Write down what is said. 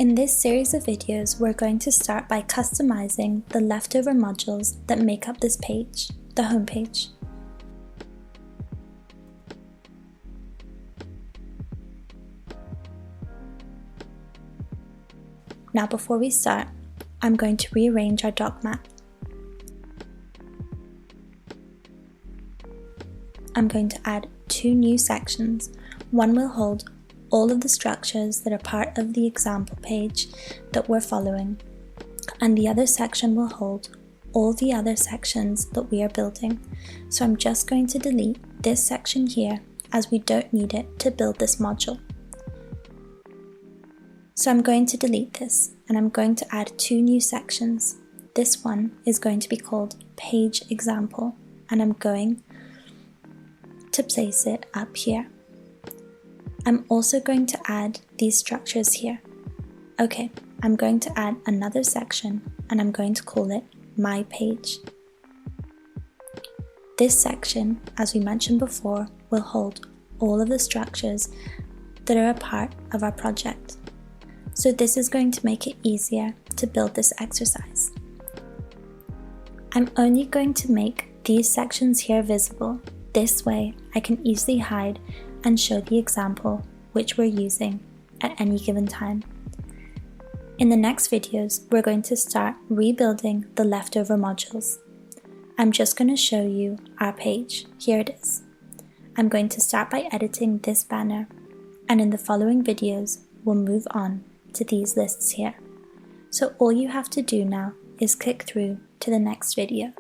In this series of videos, we're going to start by customizing the leftover modules that make up this page, the home page. Now before we start, I'm going to rearrange our doc map. I'm going to add two new sections. One will hold all of the structures that are part of the example page that we're following, and the other section will hold all the other sections that we are building. So I'm just going to delete this section here as we don't need it to build this module. So I'm going to delete this and I'm going to add two new sections. This one is going to be called page example and I'm going to place it up here. I'm also going to add these structures here. Okay, I'm going to add another section and I'm going to call it My Page. This section, as we mentioned before, will hold all of the structures that are a part of our project. So this is going to make it easier to build this exercise. I'm only going to make these sections here visible. This way I can easily hide and show the example which we're using at any given time. In the next videos, we're going to start rebuilding the leftover modules. I'm just going to show you our page. Here it is. I'm going to start by editing this banner, and in the following videos, we'll move on to these lists here. So all you have to do now is click through to the next video.